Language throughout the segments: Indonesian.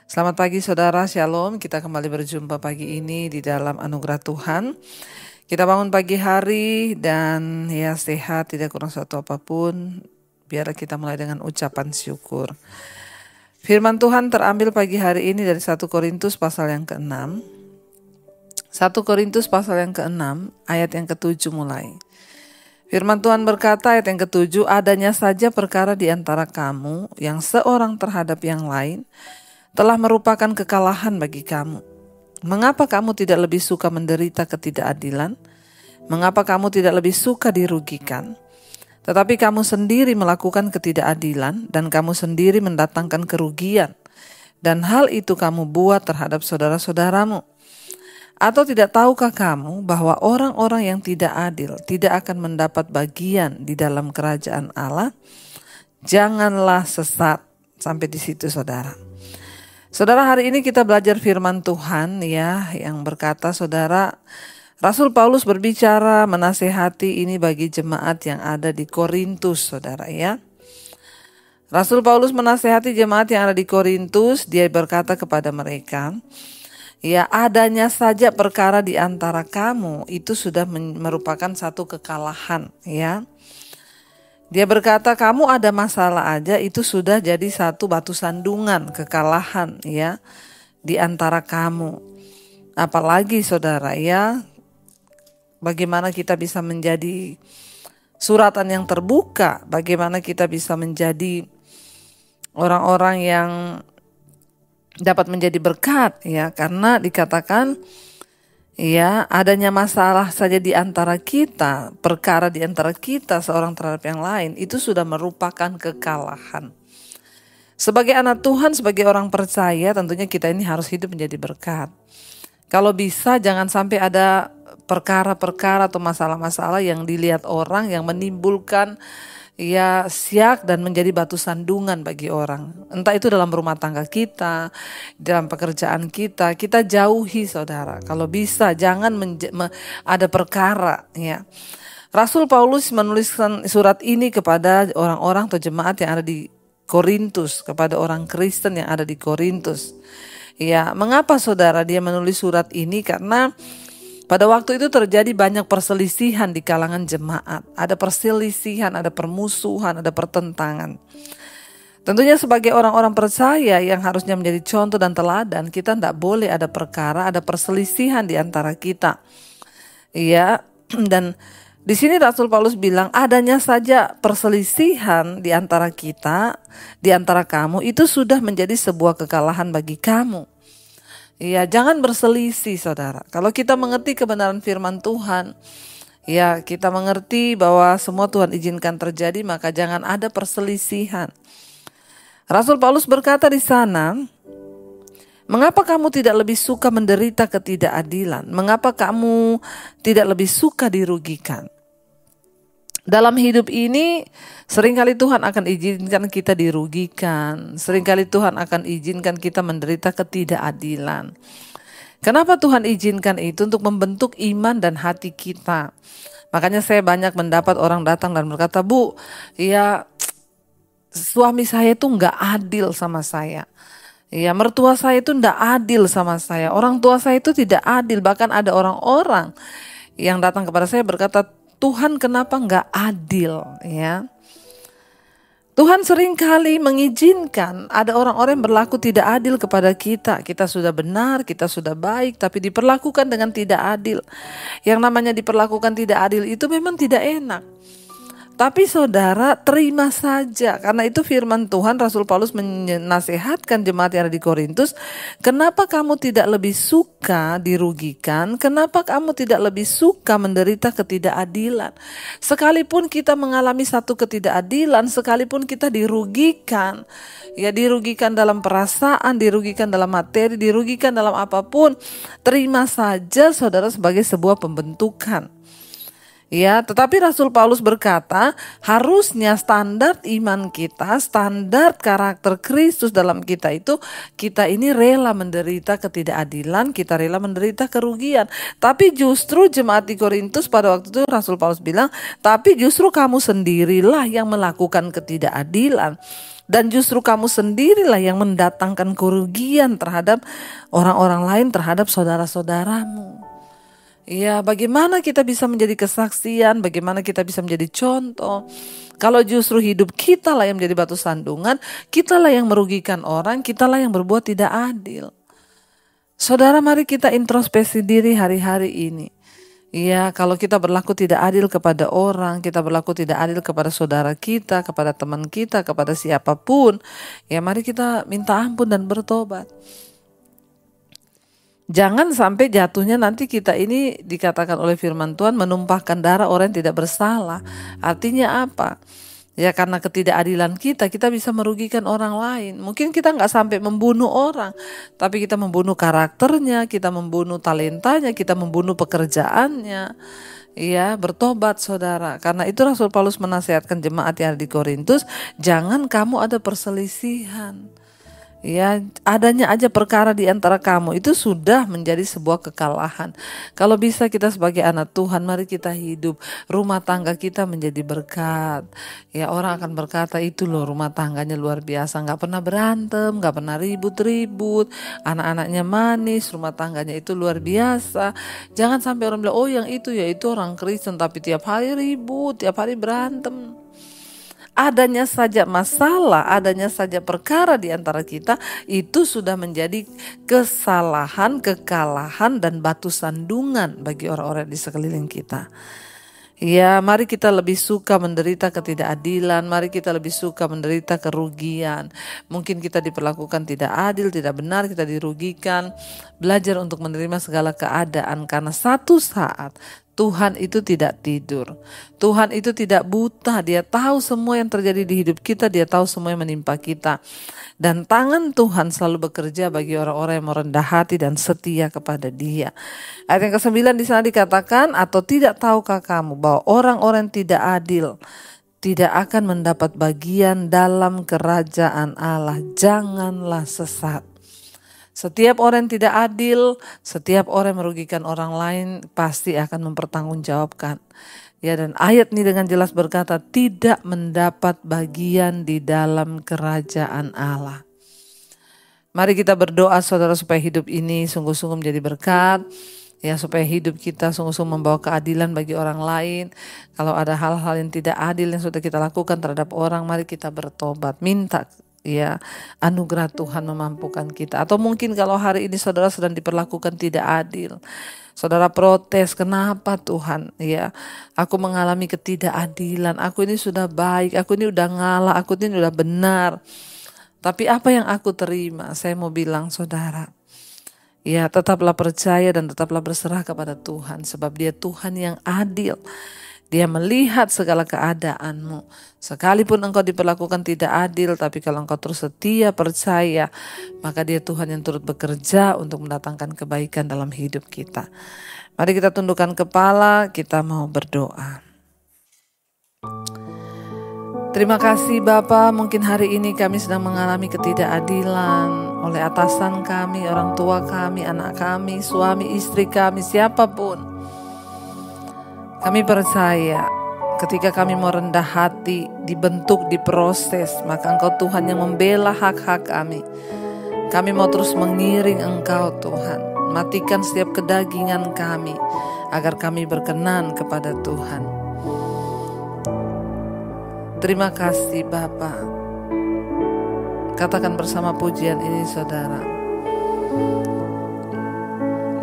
Selamat pagi saudara, Shalom. Kita kembali berjumpa pagi ini di dalam anugerah Tuhan. Kita bangun pagi hari dan ya sehat, tidak kurang suatu apapun. Biar kita mulai dengan ucapan syukur. Firman Tuhan terambil pagi hari ini dari 1 Korintus pasal yang ke-6. 1 Korintus pasal yang ke-6 ayat yang ke-7 mulai. Firman Tuhan berkata ayat yang ke-7, adanya saja perkara di antara kamu yang seorang terhadap yang lain telah merupakan kekalahan bagi kamu. Mengapa kamu tidak lebih suka menderita ketidakadilan? Mengapa kamu tidak lebih suka dirugikan? Tetapi kamu sendiri melakukan ketidakadilan dan kamu sendiri mendatangkan kerugian. Dan hal itu kamu buat terhadap saudara-saudaramu. Atau tidak tahukah kamu bahwa orang-orang yang tidak adil tidak akan mendapat bagian di dalam kerajaan Allah? Janganlah sesat. Sampai di situ saudara. Saudara, hari ini kita belajar firman Tuhan ya, yang berkata saudara, Rasul Paulus berbicara menasehati ini bagi jemaat yang ada di Korintus saudara ya. Rasul Paulus menasehati jemaat yang ada di Korintus, dia berkata kepada mereka, ya adanya saja perkara di antara kamu itu sudah merupakan satu kekalahan ya. Dia berkata kamu ada masalah aja itu sudah jadi satu batu sandungan kekalahan ya di antara kamu. Apalagi saudara ya, bagaimana kita bisa menjadi suratan yang terbuka, bagaimana kita bisa menjadi orang-orang yang dapat menjadi berkat ya, karena dikatakan ya, adanya masalah saja di antara kita, perkara di antara kita seorang terhadap yang lain, itu sudah merupakan kekalahan. Sebagai anak Tuhan, sebagai orang percaya, tentunya kita ini harus hidup menjadi berkat. Kalau bisa jangan sampai ada perkara-perkara atau masalah-masalah yang dilihat orang yang menimbulkan ya siak dan menjadi batu sandungan bagi orang. Entah itu dalam rumah tangga kita, dalam pekerjaan kita, kita jauhi saudara. Kalau bisa jangan ada perkara ya. Rasul Paulus menuliskan surat ini kepada orang-orang atau jemaat yang ada di Korintus, kepada orang Kristen yang ada di Korintus. Ya, mengapa saudara dia menulis surat ini? Karena pada waktu itu terjadi banyak perselisihan di kalangan jemaat. Ada perselisihan, ada permusuhan, ada pertentangan. Tentunya sebagai orang-orang percaya yang harusnya menjadi contoh dan teladan, kita tidak boleh ada perkara, ada perselisihan di antara kita. Iya, dan di sini Rasul Paulus bilang adanya saja perselisihan di antara kita, di antara kamu, itu sudah menjadi sebuah kekalahan bagi kamu. Ya, jangan berselisih saudara. Kalau kita mengerti kebenaran firman Tuhan, ya kita mengerti bahwa semua Tuhan izinkan terjadi, maka jangan ada perselisihan. Rasul Paulus berkata di sana, mengapa kamu tidak lebih suka menderita ketidakadilan? Mengapa kamu tidak lebih suka dirugikan? Dalam hidup ini seringkali Tuhan akan izinkan kita dirugikan. Seringkali Tuhan akan izinkan kita menderita ketidakadilan. Kenapa Tuhan izinkan itu? Untuk membentuk iman dan hati kita. Makanya saya banyak mendapat orang datang dan berkata, Bu, ya suami saya itu gak adil sama saya. Ya mertua saya itu gak adil sama saya. Orang tua saya itu tidak adil. Bahkan ada orang-orang yang datang kepada saya berkata, Tuhan kenapa nggak adil ya? Tuhan seringkali mengizinkan ada orang-orang yang berlaku tidak adil kepada kita. Kita sudah benar, kita sudah baik, tapi diperlakukan dengan tidak adil. Yang namanya diperlakukan tidak adil itu memang tidak enak. Tapi saudara terima saja, karena itu firman Tuhan. Rasul Paulus menasihatkan jemaat yang ada di Korintus, kenapa kamu tidak lebih suka dirugikan, kenapa kamu tidak lebih suka menderita ketidakadilan. Sekalipun kita mengalami satu ketidakadilan, sekalipun kita dirugikan, ya dirugikan dalam perasaan, dirugikan dalam materi, dirugikan dalam apapun, terima saja saudara sebagai sebuah pembentukan. Ya, tetapi Rasul Paulus berkata, harusnya standar iman kita, standar karakter Kristus dalam kita itu, kita ini rela menderita ketidakadilan, kita rela menderita kerugian. Tapi justru jemaat di Korintus pada waktu itu Rasul Paulus bilang, tapi justru kamu sendirilah yang melakukan ketidakadilan. Dan justru kamu sendirilah yang mendatangkan kerugian terhadap orang-orang lain, terhadap saudara-saudaramu. Ya, bagaimana kita bisa menjadi kesaksian, bagaimana kita bisa menjadi contoh. Kalau justru hidup kita lah yang menjadi batu sandungan, kita lah yang merugikan orang, kita lah yang berbuat tidak adil. Saudara, mari kita introspeksi diri hari-hari ini. Ya, kalau kita berlaku tidak adil kepada orang, kita berlaku tidak adil kepada saudara kita, kepada teman kita, kepada siapapun, ya mari kita minta ampun dan bertobat. Jangan sampai jatuhnya nanti kita ini dikatakan oleh firman Tuhan menumpahkan darah orang yang tidak bersalah. Artinya apa? Ya karena ketidakadilan kita bisa merugikan orang lain. Mungkin kita nggak sampai membunuh orang, tapi kita membunuh karakternya, kita membunuh talentanya, kita membunuh pekerjaannya. Ya, bertobat saudara. Karena itu Rasul Paulus menasihatkan jemaat yang ada di Korintus, jangan kamu ada perselisihan. Ya, adanya aja perkara di antara kamu itu sudah menjadi sebuah kekalahan. Kalau bisa kita sebagai anak Tuhan, mari kita hidup rumah tangga kita menjadi berkat. Ya, orang akan berkata itu loh rumah tangganya luar biasa, nggak pernah berantem, nggak pernah ribut-ribut, anak-anaknya manis, rumah tangganya itu luar biasa. Jangan sampai orang bilang, oh yang itu ya itu orang Kristen tapi tiap hari ribut, tiap hari berantem. Adanya saja masalah, adanya saja perkara di antara kita, itu sudah menjadi kesalahan, kekalahan, dan batu sandungan bagi orang-orang di sekeliling kita. Ya, mari kita lebih suka menderita ketidakadilan, mari kita lebih suka menderita kerugian. Mungkin kita diperlakukan tidak adil, tidak benar, kita dirugikan. Belajar untuk menerima segala keadaan, karena satu saat Tuhan itu tidak tidur. Tuhan itu tidak buta, Dia tahu semua yang terjadi di hidup kita, Dia tahu semua yang menimpa kita. Dan tangan Tuhan selalu bekerja bagi orang-orang yang merendah hati dan setia kepada Dia. Ayat yang ke-9 di sana dikatakan, atau tidak tahukah kamu bahwa orang-orang tidak adil tidak akan mendapat bagian dalam kerajaan Allah. Janganlah sesat. Setiap orang yang tidak adil, setiap orang yang merugikan orang lain pasti akan mempertanggungjawabkan. Ya, dan ayat ini dengan jelas berkata tidak mendapat bagian di dalam kerajaan Allah. Mari kita berdoa saudara supaya hidup ini sungguh-sungguh menjadi berkat. Ya, supaya hidup kita sungguh-sungguh membawa keadilan bagi orang lain. Kalau ada hal-hal yang tidak adil yang sudah kita lakukan terhadap orang, mari kita bertobat, minta ya anugerah Tuhan memampukan kita. Atau mungkin kalau hari ini saudara sedang diperlakukan tidak adil, saudara protes, kenapa Tuhan ya aku mengalami ketidakadilan, aku ini sudah baik, aku ini udah ngalah, aku ini udah benar, tapi apa yang aku terima? Saya mau bilang saudara, ya tetaplah percaya dan tetaplah berserah kepada Tuhan, sebab Dia Tuhan yang adil. Dia melihat segala keadaanmu. Sekalipun engkau diperlakukan tidak adil, tapi kalau engkau terus setia, percaya, maka Dia Tuhan yang turut bekerja untuk mendatangkan kebaikan dalam hidup kita. Mari kita tundukkan kepala, kita mau berdoa. Terima kasih Bapa, mungkin hari ini kami sedang mengalami ketidakadilan oleh atasan kami, orang tua kami, anak kami, suami, istri kami, siapapun. Kami percaya ketika kami mau rendah hati, dibentuk, diproses, maka Engkau Tuhan yang membela hak-hak kami. Kami mau terus mengiring Engkau Tuhan. Matikan setiap kedagingan kami agar kami berkenan kepada Tuhan. Terima kasih Bapa. Katakan bersama pujian ini saudara.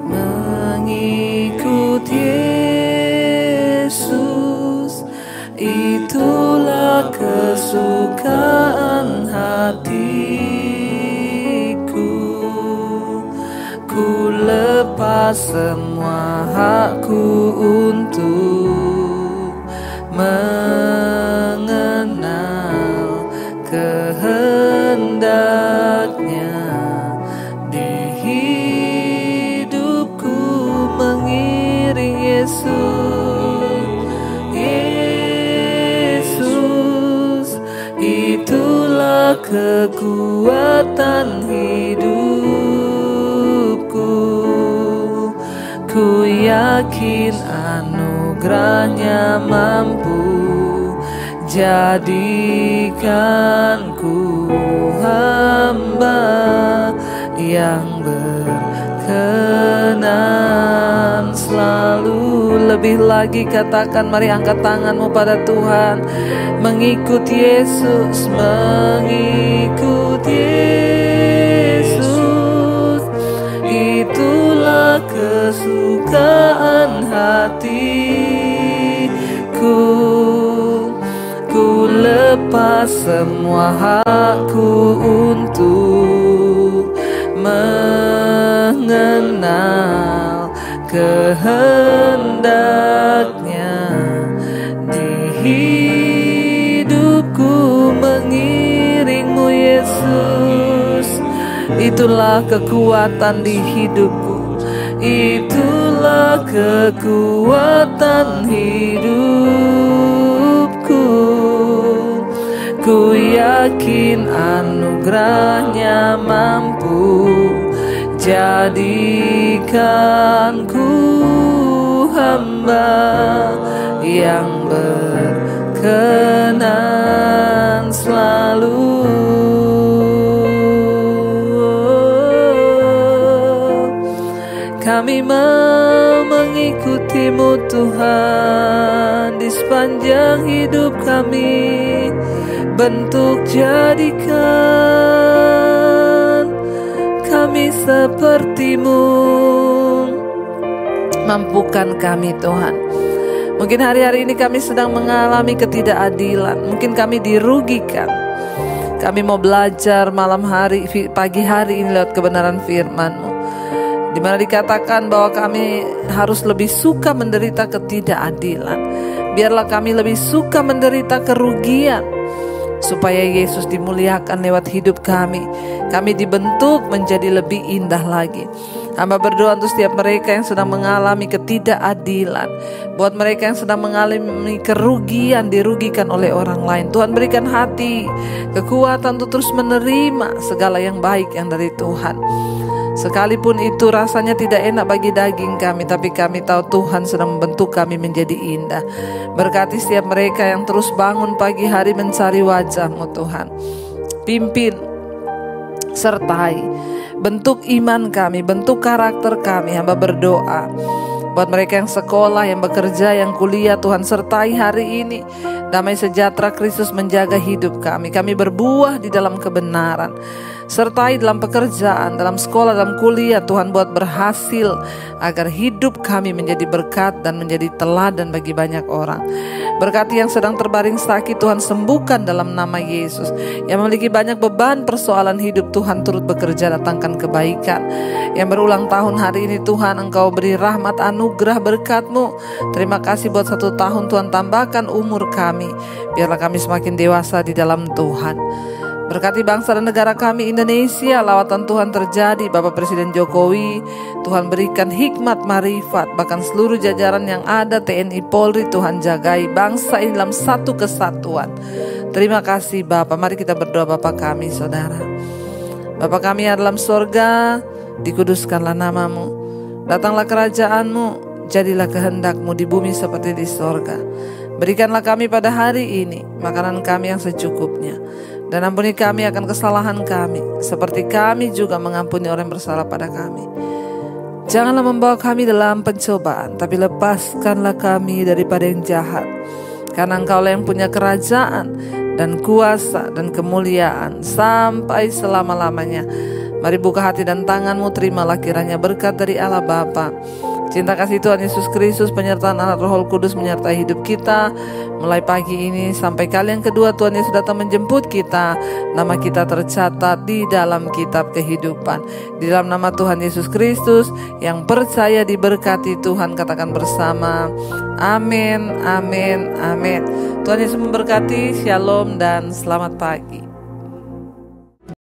Mengikut Yesus, itulah kesukaan hatiku. Ku lepas semua hakku untuk mengenal kehendaknya di hidupku, mengiring Yesus. Itulah kekuatan hidupku. Ku yakin anugerahnya mampu jadikanku hamba yang berkenan selalu. Lebih lagi katakan, mari angkat tanganmu pada Tuhan. Mengikut Yesus, mengikut Yesus, itulah kesukaan hatiku. Ku lepas semua hakku untuk mengenal kehendaknya di hidupku. Mengiringmu Yesus, itulah kekuatan di hidupku. Itulah kekuatan hidupku. Ku yakin anugerahnya mampu jadikanku hamba yang berkenan selalu. Kami mau mengikutimu Tuhan di sepanjang hidup kami. Bentuk jadikan kami sepertimu. Mampukan kami Tuhan. Mungkin hari-hari ini kami sedang mengalami ketidakadilan. Mungkin kami dirugikan. Kami mau belajar malam hari, pagi hari ini lewat kebenaran firman-Mu, di mana dikatakan bahwa kami harus lebih suka menderita ketidakadilan. Biarlah kami lebih suka menderita kerugian, supaya Yesus dimuliakan lewat hidup kami. Kami dibentuk menjadi lebih indah lagi. Hamba berdoa untuk setiap mereka yang sedang mengalami ketidakadilan, buat mereka yang sedang mengalami kerugian, dirugikan oleh orang lain. Tuhan berikan hati, kekuatan untuk terus menerima segala yang baik yang dari Tuhan. Sekalipun itu rasanya tidak enak bagi daging kami, tapi kami tahu Tuhan sedang membentuk kami menjadi indah. Berkati setiap mereka yang terus bangun pagi hari mencari wajah-Mu Tuhan. Pimpin, sertai, bentuk iman kami, bentuk karakter kami. Hamba berdoa buat mereka yang sekolah, yang bekerja, yang kuliah, Tuhan sertai hari ini. Damai sejahtera Kristus menjaga hidup kami. Kami berbuah di dalam kebenaran. Sertai dalam pekerjaan, dalam sekolah, dalam kuliah. Tuhan buat berhasil agar hidup kami menjadi berkat dan menjadi teladan bagi banyak orang. Berkati yang sedang terbaring sakit, Tuhan sembuhkan dalam nama Yesus. Yang memiliki banyak beban persoalan hidup, Tuhan turut bekerja datangkan kebaikan. Yang berulang tahun hari ini, Tuhan Engkau beri rahmat anugerah berkat-Mu. Terima kasih buat 1 tahun, Tuhan tambahkan umur kami. Biarlah kami semakin dewasa di dalam Tuhan. Berkati bangsa dan negara kami Indonesia, lawatan Tuhan terjadi. Bapak Presiden Jokowi, Tuhan berikan hikmat, marifat, bahkan seluruh jajaran yang ada, TNI, Polri, Tuhan jagai bangsa ini dalam satu kesatuan. Terima kasih Bapak. Mari kita berdoa. Bapa kami, Saudara, Bapa kami yang dalam sorga, dikuduskanlah nama-Mu, datanglah kerajaan-Mu, jadilah kehendak-Mu di bumi seperti di sorga. Berikanlah kami pada hari ini makanan kami yang secukupnya. Dan ampuni kami akan kesalahan kami, seperti kami juga mengampuni orang yang bersalah pada kami. Janganlah membawa kami dalam pencobaan, tapi lepaskanlah kami daripada yang jahat. Karena Engkaulah yang punya kerajaan dan kuasa dan kemuliaan sampai selama-lamanya. Mari buka hati dan tanganmu, terimalah kiranya berkat dari Allah Bapa, cinta kasih Tuhan Yesus Kristus, penyertaan Anak Roh Kudus menyertai hidup kita mulai pagi ini sampai kali yang kedua Tuhan Yesus datang menjemput kita. Nama kita tercatat di dalam kitab kehidupan. Di dalam nama Tuhan Yesus Kristus, yang percaya diberkati Tuhan, katakan bersama, amin, amin, amin. Tuhan Yesus memberkati, shalom dan selamat pagi.